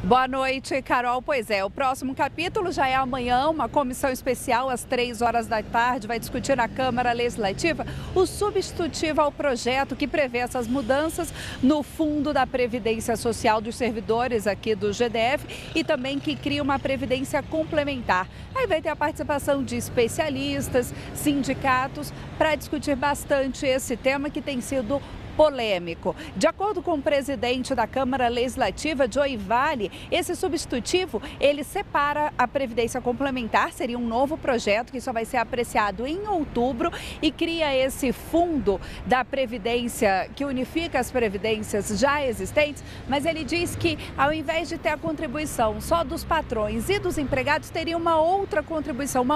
Boa noite, Carol. Pois é, o próximo capítulo já é amanhã. Uma comissão especial às 3 horas da tarde vai discutir na Câmara Legislativa o substitutivo ao projeto que prevê essas mudanças no Fundo da Previdência Social dos servidores aqui do GDF e também que cria uma previdência complementar. Aí vai ter a participação de especialistas, sindicatos, para discutir bastante esse tema que tem sido polêmico. De acordo com o presidente da Câmara Legislativa, Joey Vale, esse substitutivo, ele separa a Previdência Complementar, seria um novo projeto que só vai ser apreciado em outubro e cria esse fundo da Previdência que unifica as previdências já existentes, mas ele diz que ao invés de ter a contribuição só dos patrões e dos empregados, teria uma outra contribuição,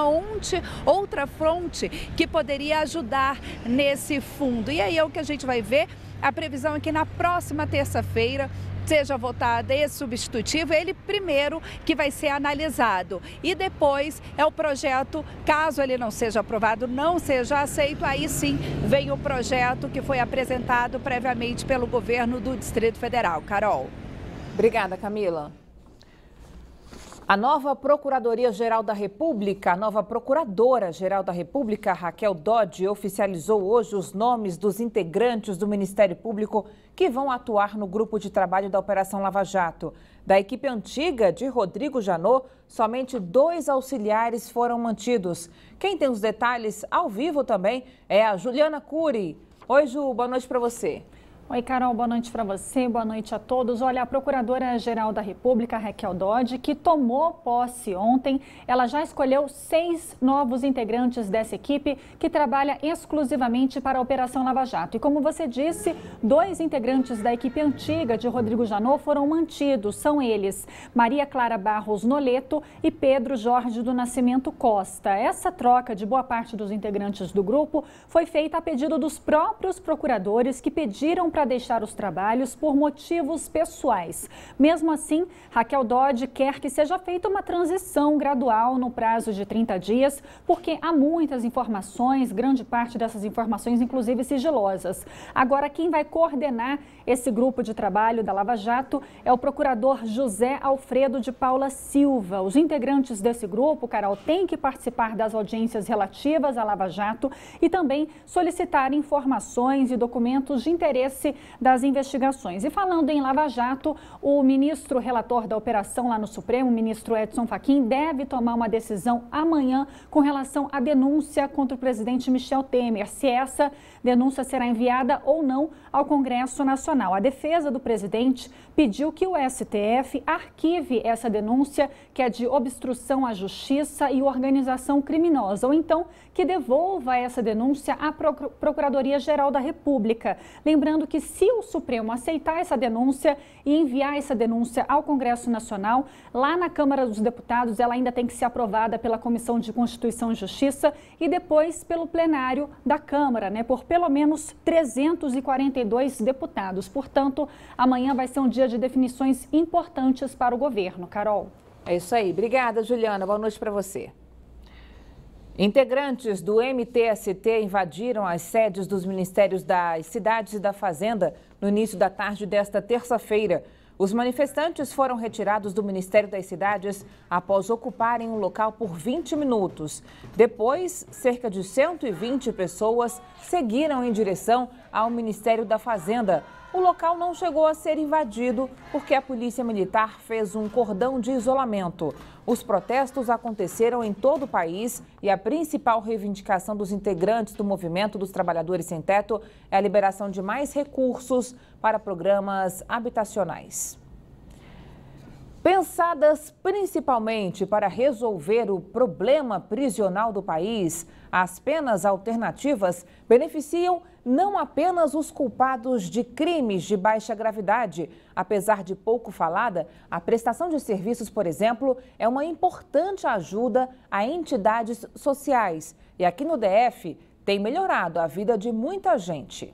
outra fonte que poderia ajudar nesse fundo. E aí é o que a gente vai ver. A previsão é que na próxima terça-feira seja votado esse substitutivo, ele primeiro que vai ser analisado e depois é o projeto, caso ele não seja aprovado, não seja aceito, aí sim vem o projeto que foi apresentado previamente pelo governo do Distrito Federal. Carol. Obrigada, Camila. A nova Procuradoria-Geral da República, a nova Procuradora-Geral da República, Raquel Dodge, oficializou hoje os nomes dos integrantes do Ministério Público que vão atuar no grupo de trabalho da Operação Lava Jato. Da equipe antiga de Rodrigo Janot, somente 2 auxiliares foram mantidos. Quem tem os detalhes ao vivo também é a Juliana Cury. Oi, Ju, boa noite para você. Oi, Carol, boa noite para você, boa noite a todos. Olha, a Procuradora-Geral da República, Raquel Dodge, que tomou posse ontem, ela já escolheu 6 novos integrantes dessa equipe que trabalha exclusivamente para a Operação Lava Jato. E como você disse, 2 integrantes da equipe antiga de Rodrigo Janot foram mantidos. São eles Maria Clara Barros Noleto e Pedro Jorge do Nascimento Costa. Essa troca de boa parte dos integrantes do grupo foi feita a pedido dos próprios procuradores que pediram para deixar os trabalhos por motivos pessoais. Mesmo assim, Raquel Dodge quer que seja feita uma transição gradual no prazo de 30 dias, porque há muitas informações, grande parte dessas informações, inclusive sigilosas. Agora, quem vai coordenar esse grupo de trabalho da Lava Jato é o procurador José Alfredo de Paula Silva. Os integrantes desse grupo, Carol, têm que participar das audiências relativas à Lava Jato e também solicitar informações e documentos de interesse das investigações. E falando em Lava Jato, o ministro relator da operação lá no Supremo, o ministro Edson Fachin, deve tomar uma decisão amanhã com relação à denúncia contra o presidente Michel Temer, se essa denúncia será enviada ou não ao Congresso Nacional. A defesa do presidente pediu que o STF arquive essa denúncia, que é de obstrução à justiça e organização criminosa, ou então que devolva essa denúncia à Procuradoria-Geral da República. Lembrando que se o Supremo aceitar essa denúncia e enviar essa denúncia ao Congresso Nacional, lá na Câmara dos Deputados ela ainda tem que ser aprovada pela Comissão de Constituição e Justiça e depois pelo plenário da Câmara, por pelo menos 342 deputados. Portanto, amanhã vai ser um dia de definições importantes para o governo. Carol. É isso aí. Obrigada, Juliana. Boa noite para você. Integrantes do MTST invadiram as sedes dos Ministérios das Cidades e da Fazenda no início da tarde desta terça-feira. Os manifestantes foram retirados do Ministério das Cidades após ocuparem um local por 20 minutos. Depois, cerca de 120 pessoas seguiram em direção ao Ministério da Fazenda. O local não chegou a ser invadido porque a Polícia Militar fez um cordão de isolamento. Os protestos aconteceram em todo o país e a principal reivindicação dos integrantes do Movimento dos Trabalhadores Sem Teto é a liberação de mais recursos para programas habitacionais. Pensadas principalmente para resolver o problema prisional do país, as penas alternativas beneficiam não apenas os culpados de crimes de baixa gravidade. Apesar de pouco falada, a prestação de serviços, por exemplo, é uma importante ajuda a entidades sociais. E aqui no DF tem melhorado a vida de muita gente.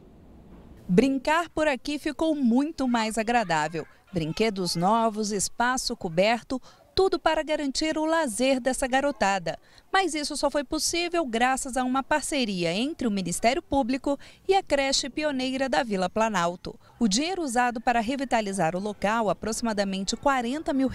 Brincar por aqui ficou muito mais agradável. Brinquedos novos, espaço coberto, Tudo para garantir o lazer dessa garotada. Mas isso só foi possível graças a uma parceria entre o Ministério Público e a creche pioneira da Vila Planalto. O dinheiro usado para revitalizar o local, aproximadamente R$40 mil,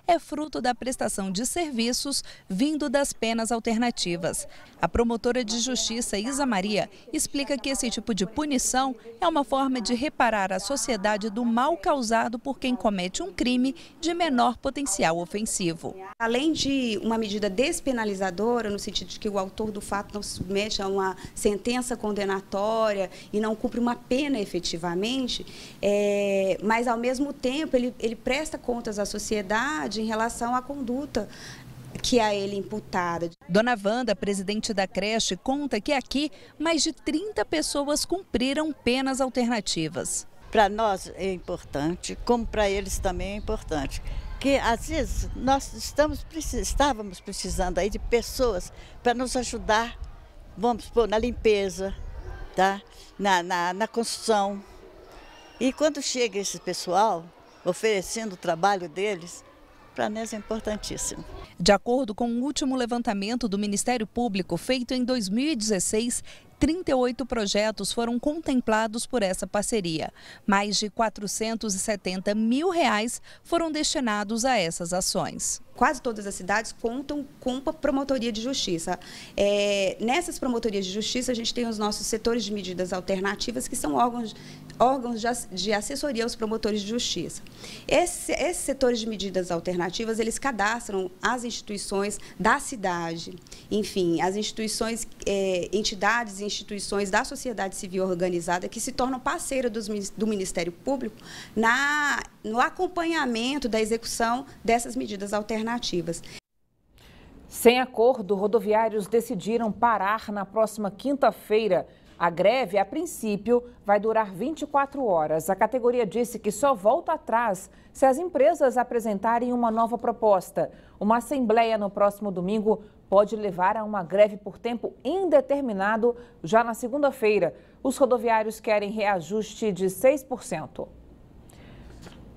é fruto da prestação de serviços vindo das penas alternativas. A promotora de justiça Isa Maria explica que esse tipo de punição é uma forma de reparar a sociedade do mal causado por quem comete um crime de menor potencial ofensivo. Além de uma medida despenalizadora, no sentido de que o autor do fato não se submete a uma sentença condenatória e não cumpre uma pena efetivamente, mas ao mesmo tempo ele presta contas à sociedade em relação à conduta que a ele imputada. Dona Wanda, presidente da creche, conta que aqui mais de 30 pessoas cumpriram penas alternativas. Para nós é importante, como para eles também é importante. Que às vezes nós estávamos precisando aí de pessoas para nos ajudar, vamos supor, na limpeza, tá? na construção. E quando chega esse pessoal oferecendo o trabalho deles, para nós é importantíssimo. De acordo com o último levantamento do Ministério Público feito em 2016, 38 projetos foram contemplados por essa parceria. Mais de R$470 mil foram destinados a essas ações. Quase todas as cidades contam com uma promotoria de justiça. Nessas promotorias de justiça, a gente tem os nossos setores de medidas alternativas, que são órgãos de assessoria aos promotores de justiça. Esses setores de medidas alternativas, eles cadastram as instituições da cidade, enfim, as instituições, entidades e instituições da sociedade civil organizada que se tornam parceiras do Ministério Público no acompanhamento da execução dessas medidas alternativas. Sem acordo, rodoviários decidiram parar na próxima quinta-feira. A greve, a princípio, vai durar 24 horas. A categoria disse que só volta atrás se as empresas apresentarem uma nova proposta. Uma assembleia no próximo domingo pode levar a uma greve por tempo indeterminado já na segunda-feira. Os rodoviários querem reajuste de 6%.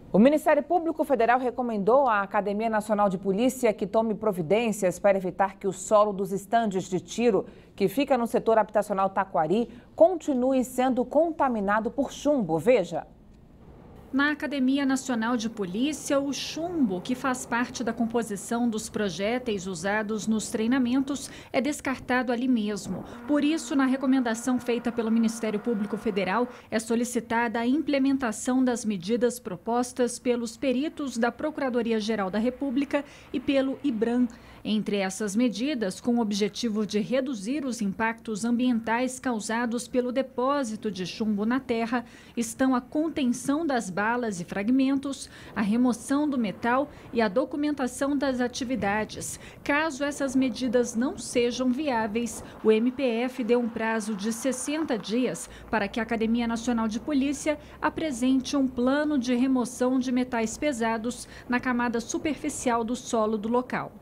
O Ministério Público Federal recomendou à Academia Nacional de Polícia que tome providências para evitar que o solo dos estandes de tiro, que fica no setor habitacional Taquari, continue sendo contaminado por chumbo. Veja. Na Academia Nacional de Polícia, o chumbo, que faz parte da composição dos projéteis usados nos treinamentos, é descartado ali mesmo. Por isso, na recomendação feita pelo Ministério Público Federal, é solicitada a implementação das medidas propostas pelos peritos da Procuradoria-Geral da República e pelo IBRAM. Entre essas medidas, com o objetivo de reduzir os impactos ambientais causados pelo depósito de chumbo na terra, estão a contenção das balas e fragmentos, a remoção do metal e a documentação das atividades. Caso essas medidas não sejam viáveis, o MPF deu um prazo de 60 dias para que a Academia Nacional de Polícia apresente um plano de remoção de metais pesados na camada superficial do solo do local.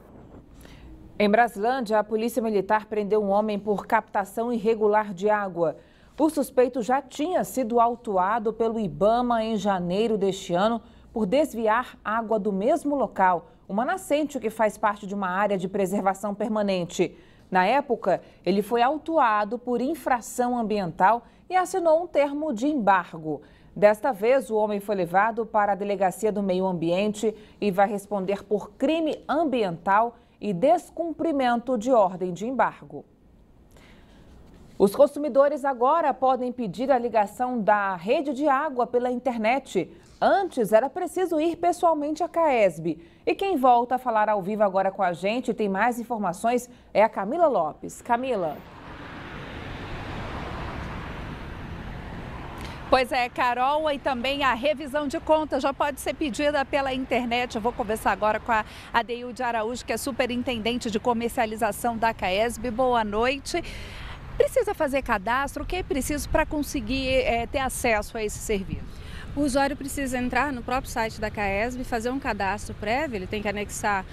Em Brasilândia, a Polícia Militar prendeu um homem por captação irregular de água. O suspeito já tinha sido autuado pelo IBAMA em janeiro deste ano por desviar água do mesmo local, uma nascente que faz parte de uma área de preservação permanente. Na época, ele foi autuado por infração ambiental e assinou um termo de embargo. Desta vez, o homem foi levado para a Delegacia do Meio Ambiente e vai responder por crime ambiental e descumprimento de ordem de embargo. Os consumidores agora podem pedir a ligação da rede de água pela internet. Antes era preciso ir pessoalmente à CAESB. E quem volta a falar ao vivo agora com a gente, tem mais informações, é a Camila Lopes. Camila. Pois é, Carol, e também a revisão de contas já pode ser pedida pela internet. Eu vou conversar agora com a Adeilde Araújo, que é superintendente de comercialização da CAESB. Boa noite. Precisa fazer cadastro? O que é preciso para conseguir ter acesso a esse serviço? O usuário precisa entrar no próprio site da CAESB, fazer um cadastro prévio, ele tem que anexar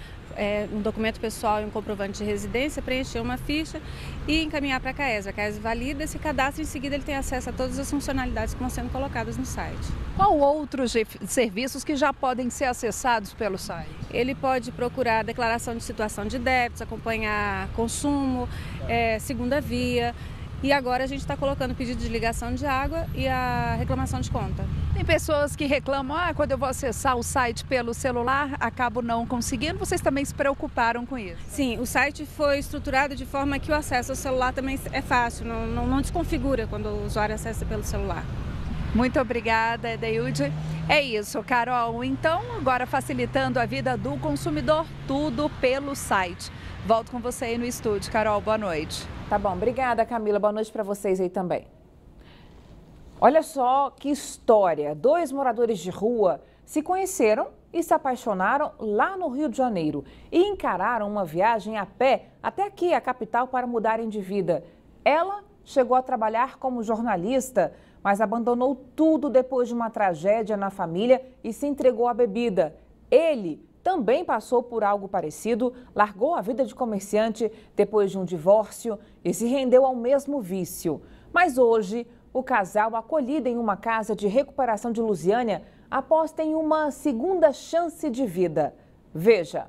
um documento pessoal e um comprovante de residência, preencher uma ficha e encaminhar para a CAESB. A CAESB valida esse cadastro e em seguida ele tem acesso a todas as funcionalidades que vão sendo colocadas no site. Qual outros serviços que já podem ser acessados pelo site? Ele pode procurar a declaração de situação de débitos, acompanhar consumo, segunda via. E agora a gente está colocando o pedido de ligação de água e a reclamação de conta. Tem pessoas que reclamam, quando eu vou acessar o site pelo celular, acabo não conseguindo. Vocês também se preocuparam com isso? Sim, o site foi estruturado de forma que o acesso ao celular também é fácil, não desconfigura quando o usuário acessa pelo celular. Muito obrigada, Edeilde. É isso, Carol. Então, agora facilitando a vida do consumidor, tudo pelo site. Volto com você aí no estúdio. Carol, boa noite. Tá bom, obrigada, Camila. Boa noite para vocês aí também. Olha só que história. 2 moradores de rua se conheceram e se apaixonaram lá no Rio de Janeiro e encararam uma viagem a pé até aqui, a capital, para mudarem de vida. Ela chegou a trabalhar como jornalista, mas abandonou tudo depois de uma tragédia na família e se entregou à bebida. Ele também passou por algo parecido, largou a vida de comerciante depois de um divórcio e se rendeu ao mesmo vício. Mas hoje, o casal, acolhido em uma casa de recuperação de Lusiânia, aposta em uma segunda chance de vida. Veja.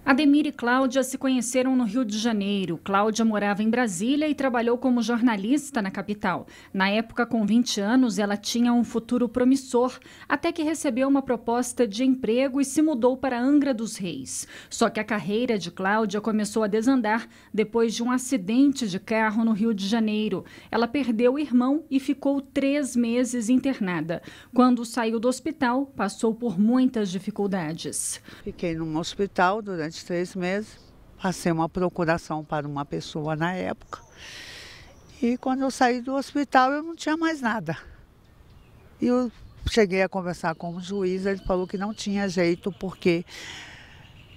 Ademir e Cláudia se conheceram no Rio de Janeiro. Cláudia morava em Brasília e trabalhou como jornalista na capital. Na época, com 20 anos, ela tinha um futuro promissor, até que recebeu uma proposta de emprego e se mudou para Angra dos Reis. Só que a carreira de Cláudia começou a desandar depois de um acidente de carro no Rio de Janeiro. Ela perdeu o irmão e ficou 3 meses internada. Quando saiu do hospital, passou por muitas dificuldades. Fiquei num hospital durante 3 meses, passei uma procuração para uma pessoa na época e quando eu saí do hospital eu não tinha mais nada. E eu cheguei a conversar com o juiz, ele falou que não tinha jeito porque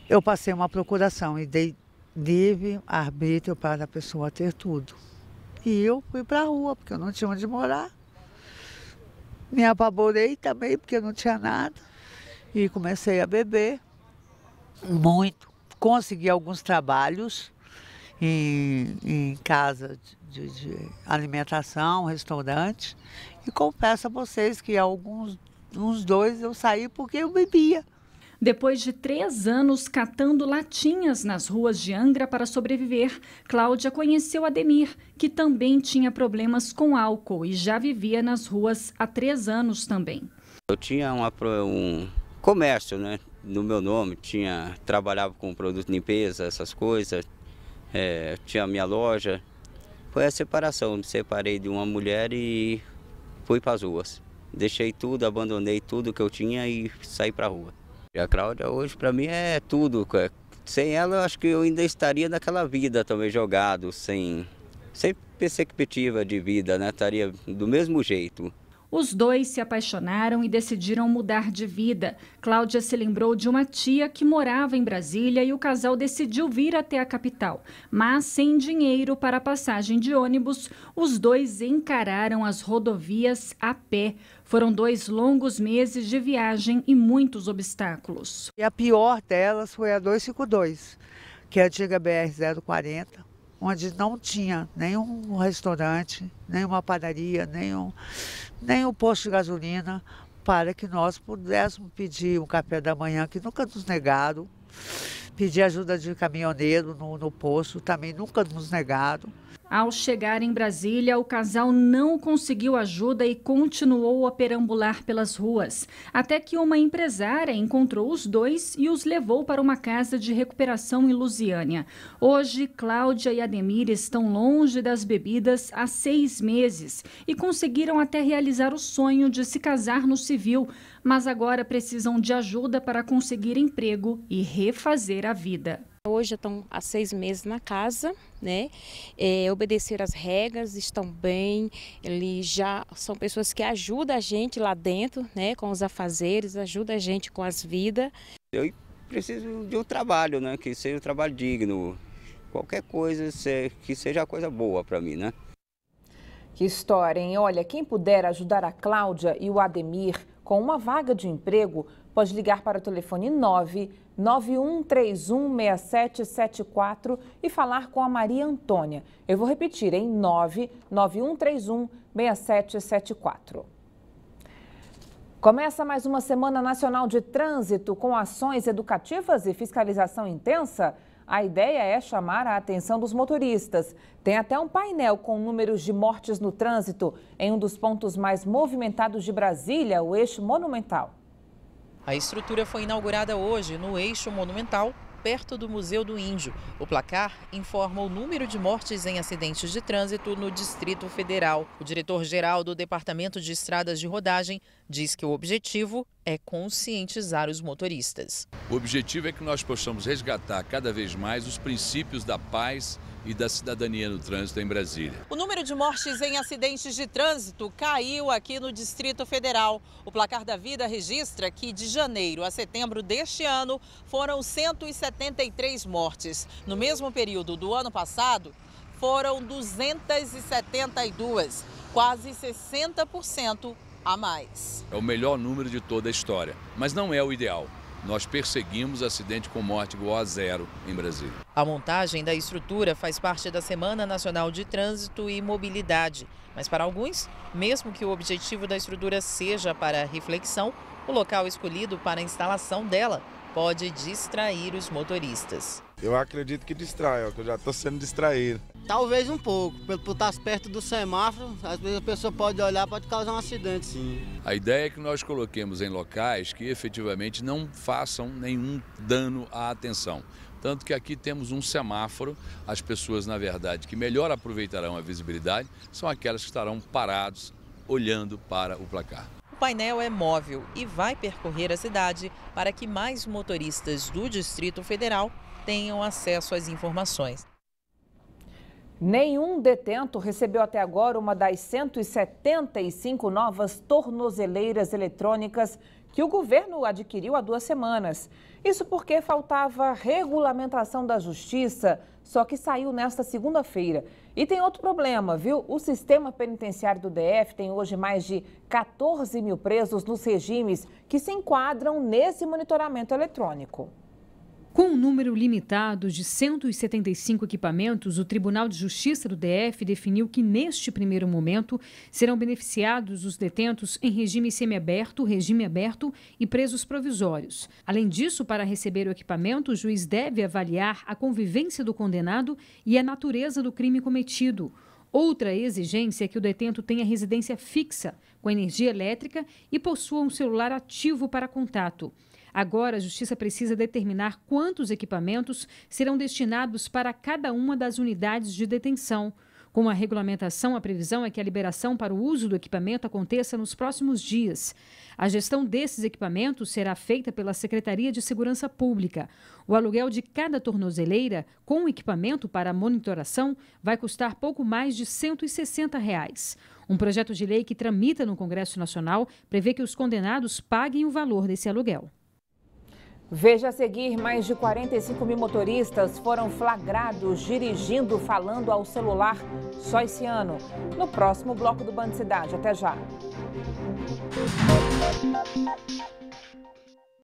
eu passei uma procuração e dei livre arbítrio para a pessoa ter tudo. E eu fui para a rua porque eu não tinha onde morar, me apavorei também porque eu não tinha nada e comecei a beber. Muito. Consegui alguns trabalhos em casa de alimentação, restaurante. E confesso a vocês que uns 2 eu saí porque eu bebia. Depois de 3 anos catando latinhas nas ruas de Angra para sobreviver, Cláudia conheceu Ademir, que também tinha problemas com álcool e já vivia nas ruas há 3 anos também. Eu tinha um comércio, né? No meu nome, trabalhava com produto de limpeza, essas coisas, tinha a minha loja. Foi a separação, me separei de uma mulher e fui para as ruas. Deixei tudo, abandonei tudo que eu tinha e saí para a rua. E a Cláudia hoje para mim é tudo. Sem ela eu acho que eu ainda estaria naquela vida também jogado, sem perspectiva de vida, né? Estaria do mesmo jeito. Os 2 se apaixonaram e decidiram mudar de vida. Cláudia se lembrou de uma tia que morava em Brasília e o casal decidiu vir até a capital. Mas sem dinheiro para a passagem de ônibus, os 2 encararam as rodovias a pé. Foram 2 longos meses de viagem e muitos obstáculos. E a pior delas foi a 252, que é a antiga BR-040. Onde não tinha nenhum restaurante, nenhuma padaria, nenhum posto de gasolina, para que nós pudéssemos pedir um café da manhã, que nunca nos negaram, pedir ajuda de caminhoneiro no posto, também nunca nos negaram. Ao chegar em Brasília, o casal não conseguiu ajuda e continuou a perambular pelas ruas, até que uma empresária encontrou os 2 e os levou para uma casa de recuperação em Lusiânia. Hoje, Cláudia e Ademir estão longe das bebidas há 6 meses e conseguiram até realizar o sonho de se casar no civil, mas agora precisam de ajuda para conseguir emprego e refazer a vida. Hoje estão há 6 meses na casa, né? Obedeceram as regras, estão bem. Eles já são pessoas que ajudam a gente lá dentro, né? Com os afazeres, ajudam a gente com as vidas. Eu preciso de um trabalho, né? Que seja um trabalho digno. Qualquer coisa que seja coisa boa para mim, né? Que história, hein? Olha, quem puder ajudar a Cláudia e o Ademir com uma vaga de emprego, pode ligar para o telefone 991316774 e falar com a Maria Antônia. Eu vou repetir, em 991316774. Começa mais uma Semana Nacional de Trânsito com ações educativas e fiscalização intensa. A ideia é chamar a atenção dos motoristas. Tem até um painel com números de mortes no trânsito em um dos pontos mais movimentados de Brasília, o Eixo Monumental. A estrutura foi inaugurada hoje no Eixo Monumental, perto do Museu do Índio. O placar informa o número de mortes em acidentes de trânsito no Distrito Federal. O diretor-geral do Departamento de Estradas de Rodagem diz que o objetivo é conscientizar os motoristas. O objetivo é que nós possamos resgatar cada vez mais os princípios da paz e da cidadania no trânsito em Brasília. O número de mortes em acidentes de trânsito caiu aqui no Distrito Federal. O Placar da Vida registra que de janeiro a setembro deste ano foram 173 mortes. No mesmo período do ano passado, foram 272, quase 60% a mais. É o melhor número de toda a história, mas não é o ideal. Nós perseguimos acidente com morte igual a 0 em Brasília. A montagem da estrutura faz parte da Semana Nacional de Trânsito e Mobilidade. Mas para alguns, mesmo que o objetivo da estrutura seja para reflexão, o local escolhido para a instalação dela pode distrair os motoristas. Eu acredito que distrai, que eu já estou sendo distraído. Talvez um pouco, por estar perto do semáforo, às vezes a pessoa pode olhar, pode causar um acidente, sim. A ideia é que nós coloquemos em locais que efetivamente não façam nenhum dano à atenção. Tanto que aqui temos um semáforo, as pessoas, na verdade, que melhor aproveitarão a visibilidade são aquelas que estarão parados, olhando para o placar. O painel é móvel e vai percorrer a cidade para que mais motoristas do Distrito Federal tenham acesso às informações. Nenhum detento recebeu até agora uma das 175 novas tornozeleiras eletrônicas que o governo adquiriu há 2 semanas. Isso porque faltava regulamentação da Justiça, só que saiu nesta segunda-feira. E tem outro problema, viu? O sistema penitenciário do DF tem hoje mais de 14 mil presos nos regimes que se enquadram nesse monitoramento eletrônico. Com um número limitado de 175 equipamentos, o Tribunal de Justiça do DF definiu que, neste primeiro momento, serão beneficiados os detentos em regime semiaberto, regime aberto e presos provisórios. Além disso, para receber o equipamento, o juiz deve avaliar a convivência do condenado e a natureza do crime cometido. Outra exigência é que o detento tenha residência fixa, com energia elétrica e possua um celular ativo para contato. Agora, a Justiça precisa determinar quantos equipamentos serão destinados para cada uma das unidades de detenção. Com a regulamentação, a previsão é que a liberação para o uso do equipamento aconteça nos próximos dias. A gestão desses equipamentos será feita pela Secretaria de Segurança Pública. O aluguel de cada tornozeleira com equipamento para monitoração vai custar pouco mais de R$ 160. Um projeto de lei que tramita no Congresso Nacional prevê que os condenados paguem o valor desse aluguel. Veja a seguir, mais de 45 mil motoristas foram flagrados dirigindo falando ao celular só esse ano. No próximo bloco do Band Cidade. Até já.